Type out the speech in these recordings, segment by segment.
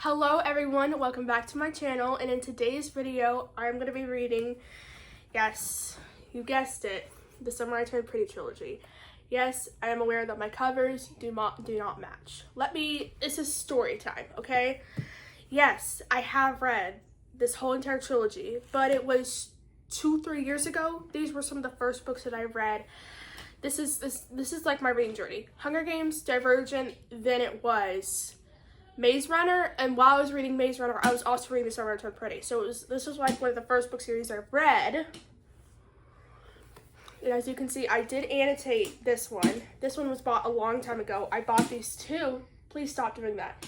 Hello everyone, welcome back to my channel, and in today's video I'm going to be reading, yes, you guessed it, the Summer I Turned Pretty trilogy. Yes, I am aware that my covers do not match. This is story time, okay? Yes, I have read this whole entire trilogy, but it was 2-3 years ago. These were some of the first books that I read. This is like my reading journey. Hunger Games, Divergent, then it was Maze Runner, and while I was reading Maze Runner, I was also reading The Summer I Turned Pretty. So this was like one of the first book series I read. And as you can see, I did annotate this one. This one was bought a long time ago. I bought these two. Please stop doing that.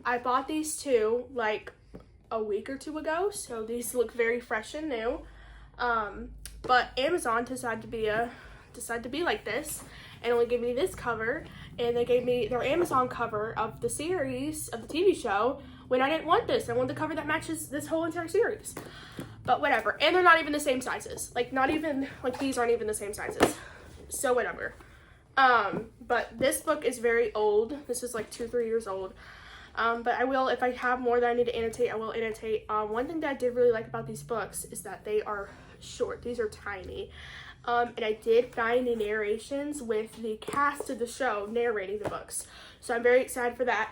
I bought these two like a week or two ago, so these look very fresh and new. But Amazon decided to be like this and only gave me this cover, and they gave me their Amazon cover of the series, of the TV show, when I didn't want this. I wanted the cover that matches this whole entire series. But whatever. And they're not even the same sizes. Like, not even, like, these aren't even the same sizes. So whatever. But this book is very old. This is like 2-3 years old. But I will, if I have more that I need to annotate, I will annotate. One thing that I did really like about these books is that they are short. These are tiny. And I did find the narrations with the cast of the show narrating the books. So I'm very excited for that.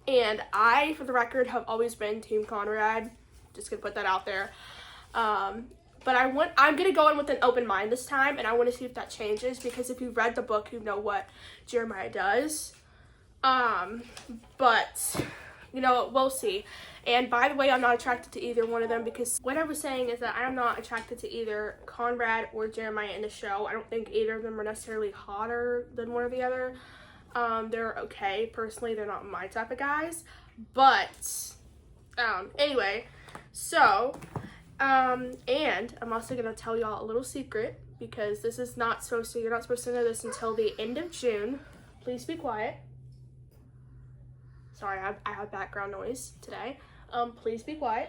And I, for the record, have always been Team Conrad. Just gonna put that out there. But I'm gonna go in with an open mind this time, and I want to see if that changes, because if you've read the book, you know what Jeremiah does. But you know, we'll see. And by the way, I'm not attracted to either one of them, because what I was saying is that I am not attracted to either Conrad or Jeremiah in the show. I don't think either of them are necessarily hotter than one or the other. They're okay. Personally, they're not my type of guys. But anyway, so and I'm also gonna tell y'all a little secret, because this is not supposed to, you're not supposed to know this until the end of June. Please be quiet. Sorry, I have background noise today. Please be quiet.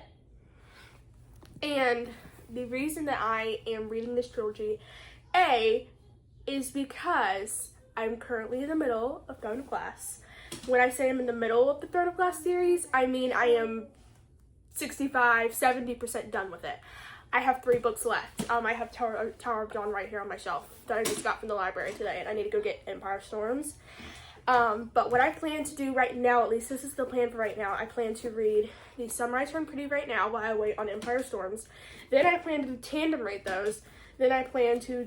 And the reason that I am reading this trilogy, is because I'm currently in the middle of Throne of Glass. When I say I'm in the middle of the Throne of Glass series, I mean I am 65-70% done with it. I have 3 books left. I have Tower of Dawn right here on my shelf that I just got from the library today, and I need to go get Empire Storms. But what I plan to do right now, at least this is the plan for right now, I plan to read The Summer I Turned Pretty right now while I wait on Empire Storms. Then I plan to tandem read those. Then I plan to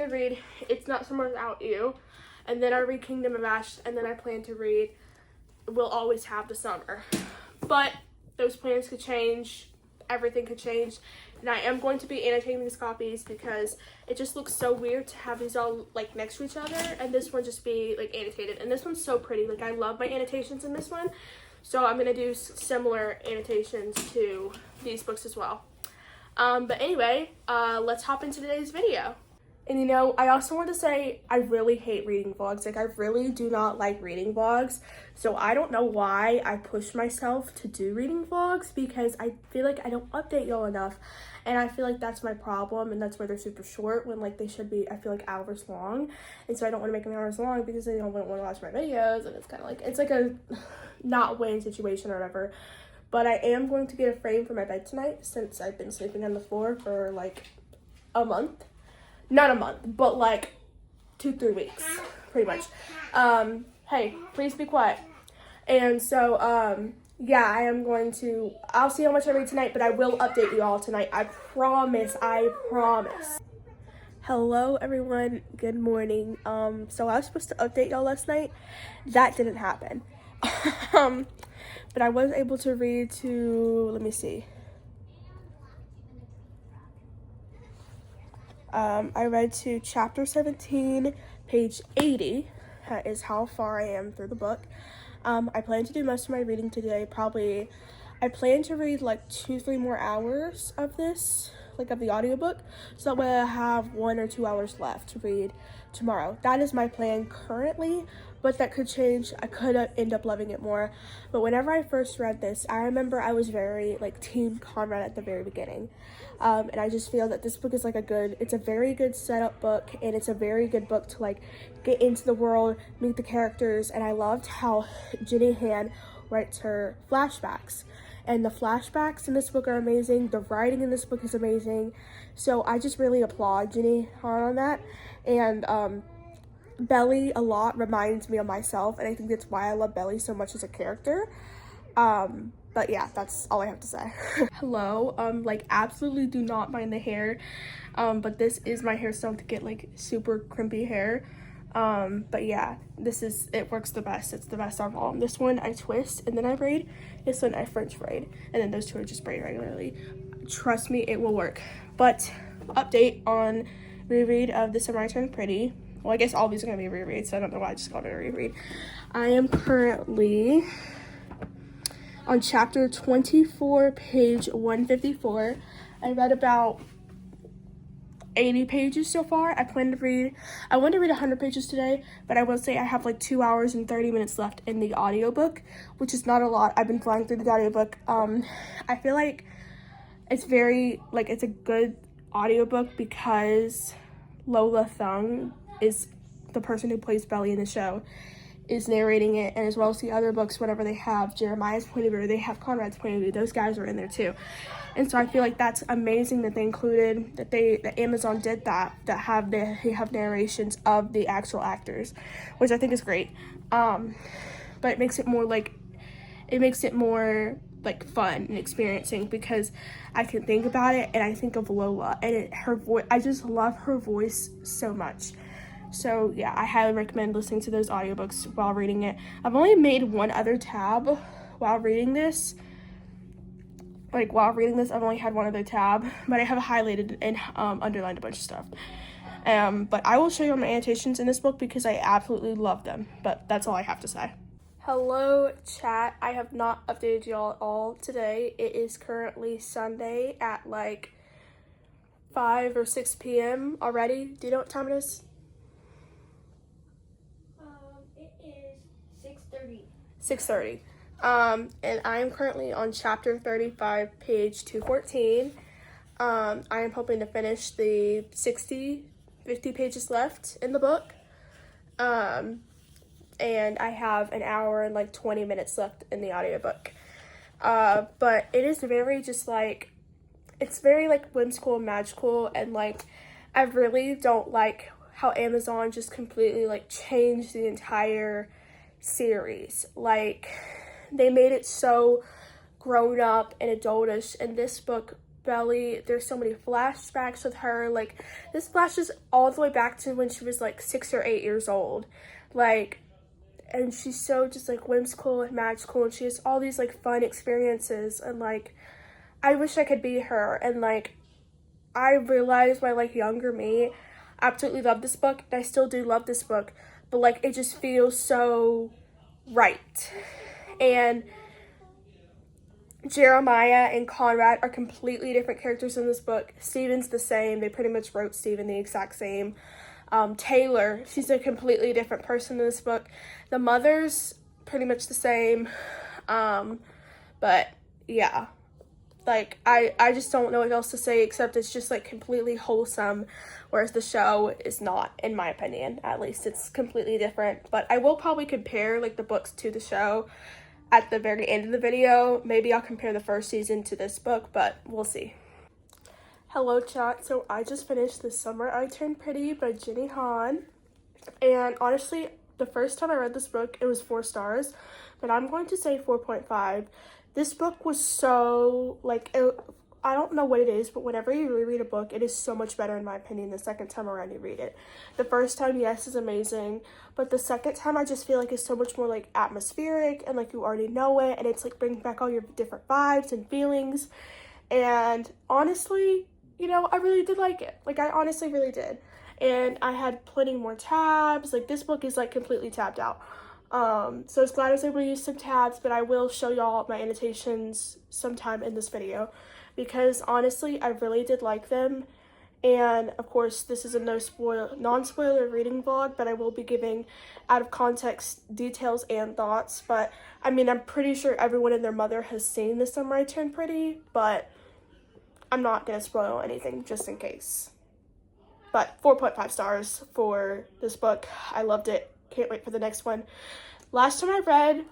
read It's Not Summer Without You. And then I read Kingdom of Ash. And then I plan to read We'll Always Have the Summer. But those plans could change. Everything could change. And I am going to be annotating these copies, because it just looks so weird to have these all like next to each other, and this one just be like annotated. And this one's so pretty. Like, I love my annotations in this one, so I'm gonna do similar annotations to these books as well. But anyway, let's hop into today's video. And you know, I also want to say I really hate reading vlogs. Like, I really do not like reading vlogs. So I don't know why I push myself to do reading vlogs, because I feel like I don't update y'all enough. And I feel like that's my problem, and that's why they're super short, when like they should be, I feel like, hours long. And so I don't want to make them hours long, because they don't want to watch my videos, and it's kind of like, it's like a not win situation or whatever. But I am going to get a frame for my bed tonight, since I've been sleeping on the floor for like a month. Not a month, but like 2-3 weeks, pretty much. Hey, please be quiet. And so, yeah, I'll see how much I read tonight, but I will update you all tonight. I promise. Hello, everyone. Good morning. So I was supposed to update y'all last night. That didn't happen. But I was able to read to, let me see. I read to chapter 17, page 80. That is how far I am through the book. I plan to do most of my reading today. I plan to read like 2-3 more hours of this, like of the audiobook, so that way I have 1 or 2 hours left to read tomorrow. That is my plan currently, but that could change. I could end up loving it more. But whenever I first read this, I remember I was very like Team Conrad at the very beginning. And I just feel that this book is like it's a very good setup book, and it's a very good book to like get into the world, meet the characters. And I loved how Jenny Han writes her flashbacks. And the flashbacks in this book are amazing. The writing in this book is amazing. So I just really applaud Jenny Han on that. And Belly a lot reminds me of myself, and I think that's why I love Belly so much as a character. But yeah, that's all I have to say. Hello, like absolutely do not mind the hair, but this is my hairstyle to get like super crimpy hair. But yeah, it works the best. It's the best of all. This one I twist and then I braid. This one I French braid, and then those two are just braid regularly. Trust me, it will work. But update on reread of The Summer I Turned Pretty. Well, I guess all these are gonna be reread, so I don't know why I just called it a reread. I am currently on chapter 24, page 154. I read about 80 pages so far. I want to read 100 pages today, but I will say I have like 2 hours and 30 minutes left in the audiobook, which is not a lot. I've been flying through the audiobook. I feel like it's it's a good audiobook because Lola Thung is the person who plays Belly in the show, is narrating it, and as well as the other books, whenever they have Jeremiah's point of view, they have Conrad's point of view, those guys are in there too. And so I feel like that's amazing that they included, that Amazon did that they have narrations of the actual actors, which I think is great. But it makes it more fun and experiencing, because I can think about it and I think of Lola and her voice. I just love her voice so much. So yeah, I highly recommend listening to those audiobooks while reading it. I've only made one other tab while reading this. I've only had one other tab, but I have highlighted and underlined a bunch of stuff. But I will show you my annotations in this book because I absolutely love them. But that's all I have to say. Hello, chat. I have not updated y'all at all today. It is currently Sunday at like 5 or 6 p.m. already. Do you know what time it is? It is 6:30. 6:30. And I am currently on chapter 35, page 214. I am hoping to finish the 50 pages left in the book. And I have an hour and like 20 minutes left in the audiobook. But it is very it's very like whimsical and magical, and like I really don't like how Amazon just completely like changed the entire series. Like they made it so grown up and adultish. In this book, Belly, there's so many flashbacks with her. Like this flashes all the way back to when she was like 6 or 8 years old. Like, and she's so just like whimsical and magical, and she has all these like fun experiences, and like I wish I could be her. And like I realized my like younger me absolutely loved this book, and I still do love this book, but like it just feels so right. And Jeremiah and Conrad are completely different characters in this book. Stephen's the same. They pretty much wrote Stephen the exact same. Taylor, she's a completely different person in this book. The mother's pretty much the same. But yeah, like I just don't know what else to say except it's just like completely wholesome, whereas the show is not, in my opinion. At least it's completely different. But I will probably compare like the books to the show at the very end of the video. Maybe I'll compare the first season to this book, but we'll see. Hello, chat. So I just finished The Summer I Turned Pretty by Jenny Han. And honestly, the first time I read this book, it was 4 stars, but I'm going to say 4.5. This book was so, like, I don't know what it is, but whenever you reread a book, it is so much better, in my opinion, the second time around you read it. The first time, yes, is amazing, but the second time, I just feel like it's so much more, like, atmospheric, and, like, you already know it, and it's, like, bringing back all your different vibes and feelings. And honestly, you know, I really did like it. Like, I honestly really did. And I had plenty more tabs. Like, this book is, like, completely tabbed out. So I was glad I was able to use some tabs, but I will show y'all my annotations sometime in this video, because honestly, I really did like them. And of course, this is a non-spoiler reading vlog, but I will be giving out of context details and thoughts. But I mean, I'm pretty sure everyone and their mother has seen The Summer I Turned Pretty, but I'm not gonna spoil anything just in case. But 4.5 stars for this book. I loved it. Can't wait for the next one. Last time I read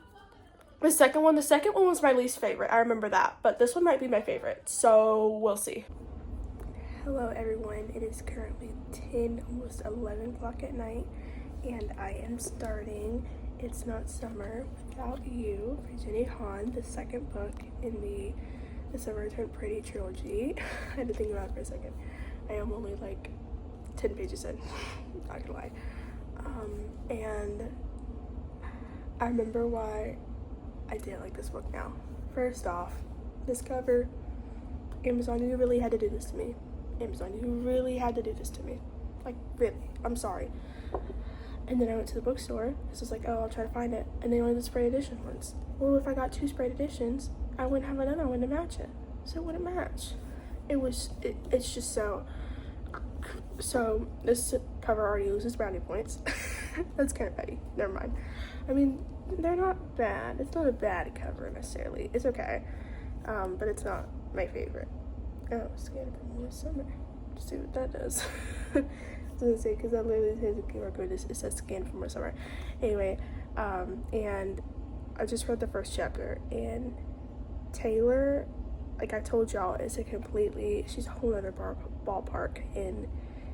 the second one was my least favorite. I remember that, but this one might be my favorite. So we'll see. Hello everyone, it is currently 10, almost 11 o'clock at night, and I am starting It's Not Summer Without You by Jenny Han, the second book in the Summer I Turned Pretty trilogy. I had to think about it for a second. I am only like 10 pages in, not gonna lie. And I remember why I didn't like this book now. First off, this cover, Amazon, you really had to do this to me. Amazon, you really had to do this to me. Like, really, I'm sorry. And then I went to the bookstore. This was like, oh, I'll try to find it. And they only had the sprayed edition ones. Well, if I got 2 sprayed editions, I wouldn't have another one to match it. So it wouldn't match. It's just so this cover already loses brownie points. That's kind of petty. Never mind. I mean, they're not bad. It's not a bad cover necessarily. It's okay. But it's not my favorite. Oh, scan from the summer. Let's see what that does. I was gonna say, because that literally says a QR code. It says scan from the summer. Anyway, and I just read the first chapter, and Taylor, like I told y'all, is she's a whole other ballpark in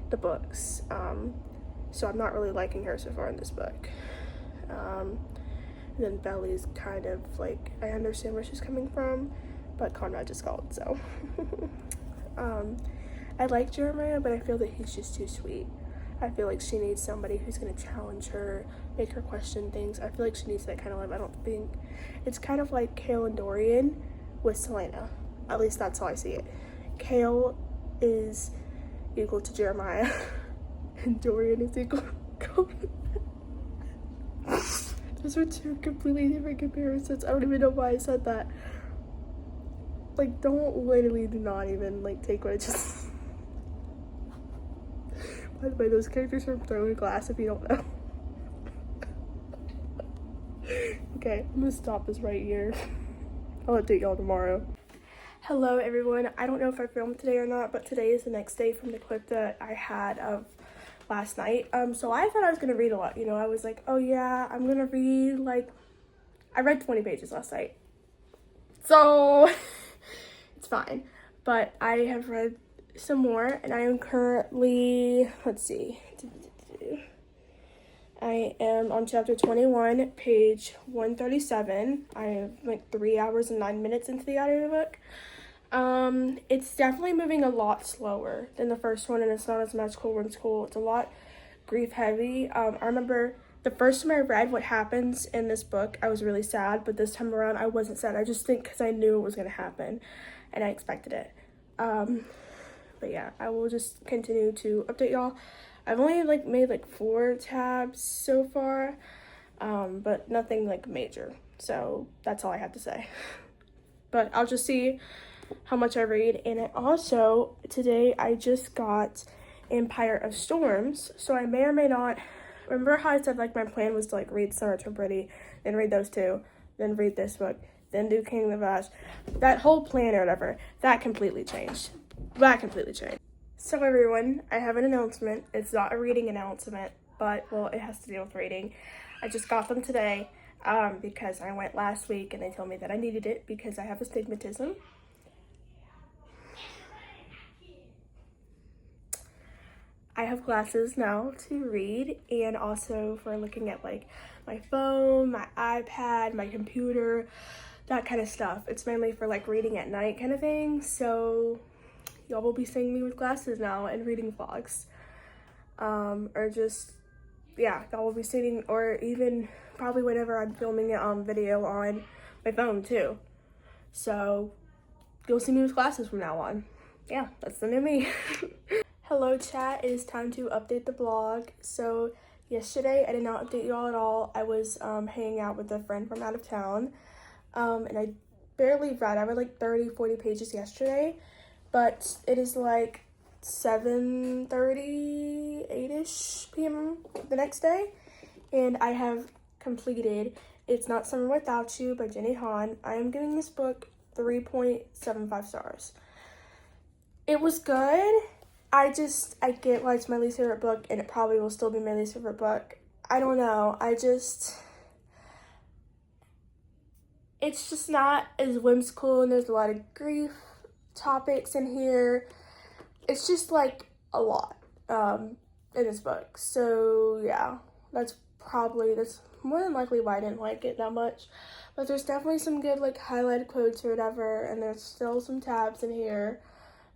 the books. So I'm not really liking her so far in this book. And then Belly's kind of like, I understand where she's coming from, but Conrad just called, so. I like Jeremiah, but I feel that he's just too sweet. I feel like she needs somebody who's going to challenge her, make her question things. I feel like she needs that kind of love. I don't think, it's kind of like Kale and Dorian with Selena. At least that's how I see it. Kale is equal to Jeremiah, and Dorian is equal to Those are 2 completely different comparisons. I don't even know why I said that. Like, literally do not even, like, take what I just... By the way, those characters from Throwing Glass, if you don't know. Okay, I'm gonna stop this right here. I'll update y'all tomorrow. Hello, everyone. I don't know if I filmed today or not, but today is the next day from the clip that I had of last night. So I thought I was gonna read a lot. You know, I was like, oh yeah, I'm gonna read, like... I read 20 pages last night. So... it's fine, but I have read some more, and I am currently, let's see, I am on chapter 21, page 137. I am like 3 hours and 9 minutes into the audiobook. It's definitely moving a lot slower than the first one, and it's not as magical when it's cool. It's a lot grief heavy. I remember the first time I read what happens in this book, I was really sad, but this time around I wasn't sad. I just think because I knew it was going to happen and I expected it. But yeah, I will just continue to update y'all. I've only made 4 tabs so far, but nothing like major. So that's all I have to say. But I'll just see how much I read. And also today I just got Empire of Storms, so I may or may not. Remember how I said like my plan was to like read Summer Turned Pretty, then read those 2, then read this book, then do King of the Vash. That whole plan or whatever, that completely changed. So everyone, I have an announcement. It's not a reading announcement, but well, it has to deal with reading. I just got them today because I went last week and they told me that I needed it because I have astigmatism. I have glasses now to read, and also for looking at like my phone, my iPad, my computer, that kind of stuff. It's mainly for like reading at night kind of thing. So y'all will be seeing me with glasses now and reading vlogs. Or just, yeah, y'all will be seeing, or even probably whenever I'm filming it on video on my phone too. So you'll see me with glasses from now on. Yeah, that's the new me. Hello chat, it is time to update the blog. So yesterday I did not update y'all at all. I was hanging out with a friend from out of town, and I barely read. I read like 30-40 pages yesterday, but it is like 7:30, 8ish p.m. the next day, and I have completed It's Not Summer Without You by Jenny Han. I am giving this book 3.75 stars. It was good. I get why it's my least favorite book, and it probably will still be my least favorite book. I don't know. It's just not as whimsical, and there's a lot of grief topics in here. It's just like a lot in this book. So yeah, that's more than likely why I didn't like it that much. But there's definitely some good like highlighted quotes or whatever, and there's still some tabs in here.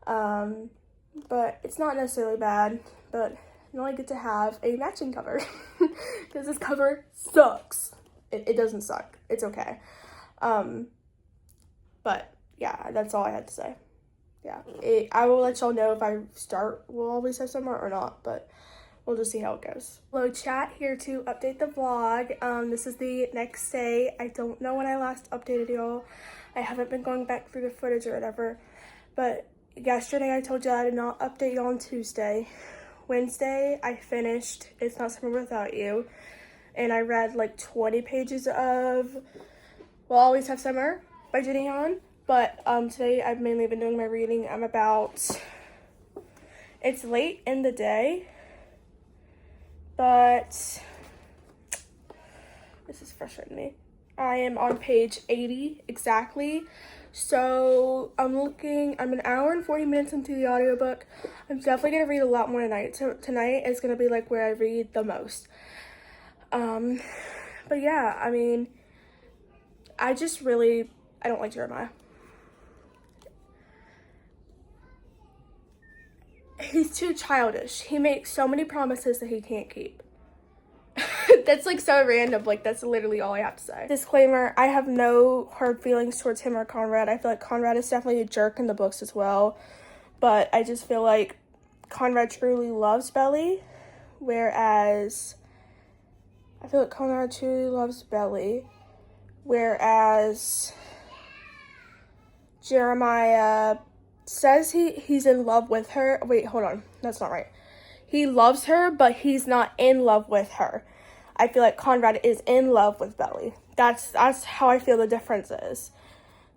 But it's not necessarily bad, but you only get to have a matching cover because this cover sucks. It doesn't suck. It's okay. But yeah, that's all I had to say. Yeah, I will let y'all know if we'll always have summer or not, but we'll just see how it goes. Hello chat, here to update the vlog. This is the next day. I don't know when I last updated y'all. I haven't been going back through the footage or whatever, but yesterday I told y'all I did not update y'all on Tuesday. Wednesday, I finished It's Not Summer Without You, and I read like 20 pages of We'll Always Have Summer by Jenny Han. But today I've mainly been doing my reading. It's late in the day, but this is frustrating me. I am on page 80 exactly. So I'm an hour and 40 minutes into the audiobook. I'm definitely gonna read a lot more tonight. So tonight is gonna be like where I read the most. But yeah, I mean, I don't like Jeremiah. He's too childish. He makes so many promises that he can't keep. That's like so random. Like, that's literally all I have to say. Disclaimer, I have no hard feelings towards him or Conrad. I feel like Conrad is definitely a jerk in the books as well. But I just feel like Conrad truly loves Belly. Whereas Jeremiah says he's in love with her. Wait, hold on. That's not right. He loves her, but he's not in love with her. I feel like Conrad is in love with Belly. That's how I feel the difference is.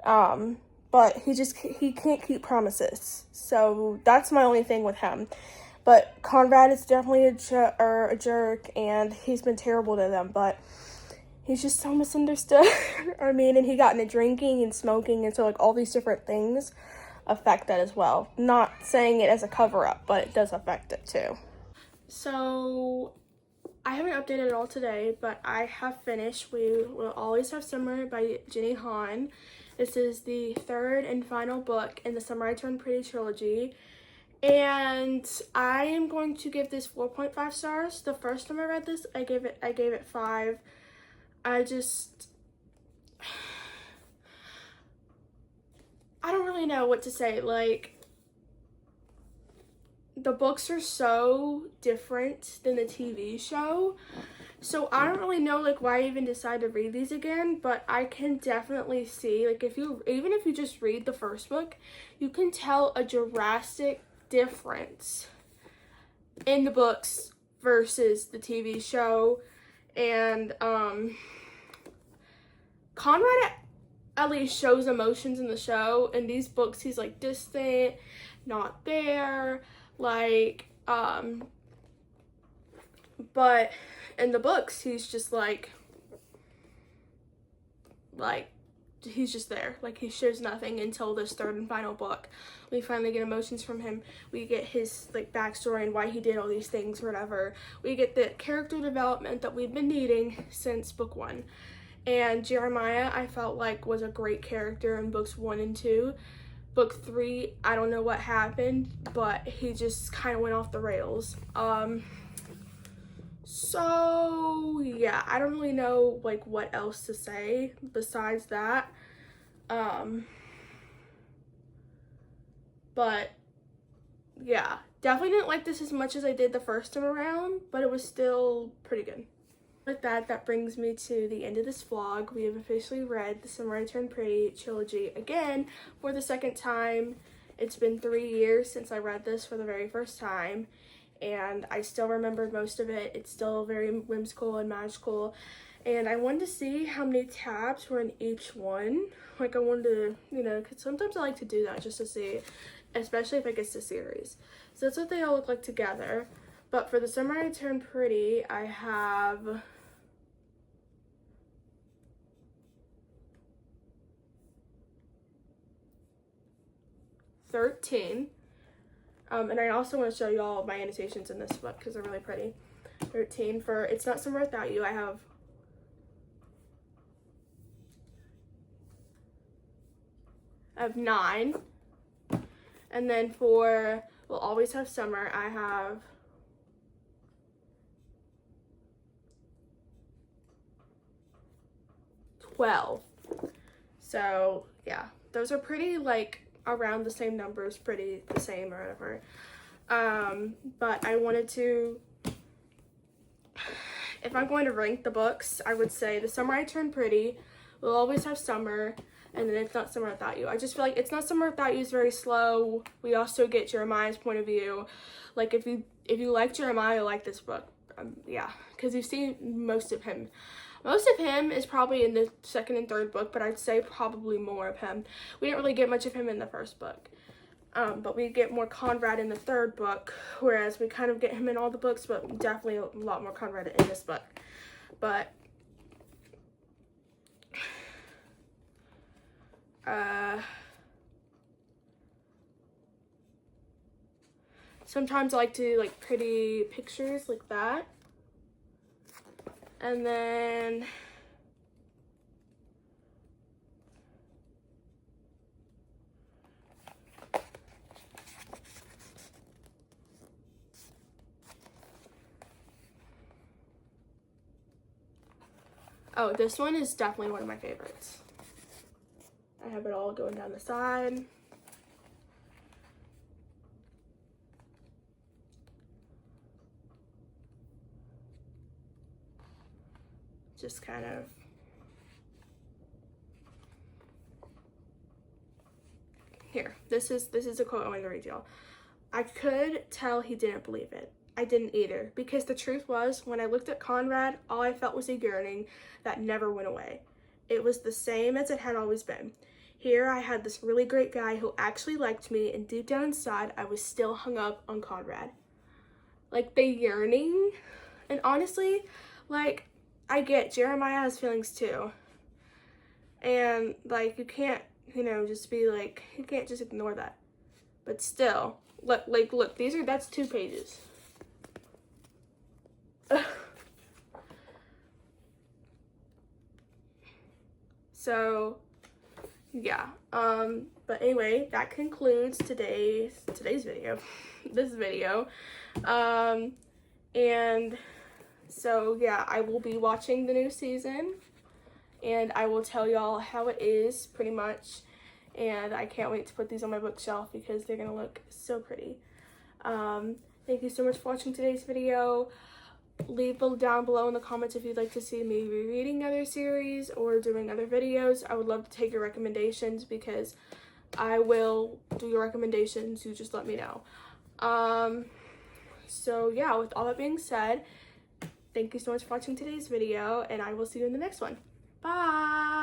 But he can't keep promises. So that's my only thing with him. But Conrad is definitely a jerk, and he's been terrible to them, but he's just so misunderstood. I mean, and he got into drinking and smoking, and so like all these different things affect that as well. Not saying it as a cover-up, but it does affect it too. So I haven't updated at all today, but I have finished We Will Always Have Summer by Jenny Han. This is the third and final book in the Summer I Turned Pretty trilogy, and I am going to give this 4.5 stars. The first time I read this, I gave it 5. I don't really know what to say. Like, the books are so different than the TV show, so I don't really know like why I even decided to read these again. But I can definitely see, like, even if you just read the first book, you can tell a drastic difference in the books versus the TV show. And Conrad at least shows emotions in the show. In these books, he's like distant, not there, like, but in the books, he's just like he's just there. Like, he shows nothing until this third and final book. We finally get emotions from him. We get his like backstory and why he did all these things or whatever. We get the character development that we've been needing since book 1. And Jeremiah, I felt like, was a great character in books 1 and 2. Book 3, I don't know what happened, but he just kind of went off the rails. So yeah, I don't really know like what else to say besides that. But yeah, definitely didn't like this as much as I did the first time around, but it was still pretty good. With that brings me to the end of this vlog. We have officially read the Summer I Turned Pretty trilogy again for the second time, It's been 3 years since I read this for the very first time, and I still remember most of it. It's still very whimsical and magical, and I wanted to see how many tabs were in each one. Like, I wanted to, you know, because sometimes I like to do that just to see, especially if it gets to series. So that's what they all look like together. But for the Summer I Turned Pretty, I have 13. And I also want to show you all my annotations in this book because they're really pretty. 13 for It's Not Summer Without You. I have 9. And then for We'll Always Have Summer, I have 12. So yeah, those are pretty, like, around the same numbers, pretty the same or whatever. But I wanted to, if I'm going to rank the books, I would say The Summer I Turned Pretty, We'll Always Have Summer, and then It's Not Summer Without You. I just feel like It's Not Summer Without You is very slow. We also get Jeremiah's point of view. Like, if you like Jeremiah, you'll like this book. Yeah, because you've seen most of him. Most of him is probably in the second and third book, but I'd say probably more of him. We didn't really get much of him in the first book. But we get more Conrad in the third book, whereas we kind of get him in all the books, but definitely a lot more Conrad in this book. But sometimes I like to like pretty pictures like that. And then oh, this one is definitely one of my favorites. I have it all going down the side. Just kind of here. This is a quote I want to read y'all. I could tell he didn't believe it. I didn't either, because the truth was, when I looked at Conrad, all I felt was a yearning that never went away. It was the same as it had always been. Here I had this really great guy who actually liked me, and deep down inside, I was still hung up on Conrad. Like, the yearning, and honestly, like, I get Jeremiah has feelings too. And, like, you can't, you know, just be like, you can't just ignore that. But still, look, that's 2 pages. So, yeah. But anyway, that concludes today's video. This video. And so, yeah, I will be watching the new season, and I will tell y'all how it is, pretty much. And I can't wait to put these on my bookshelf because they're gonna look so pretty. Thank you so much for watching today's video. Leave down below in the comments if you'd like to see me rereading other series or doing other videos. I would love to take your recommendations because I will do your recommendations. You just let me know. So yeah, with all that being said, thank you so much for watching today's video, and I will see you in the next one. Bye!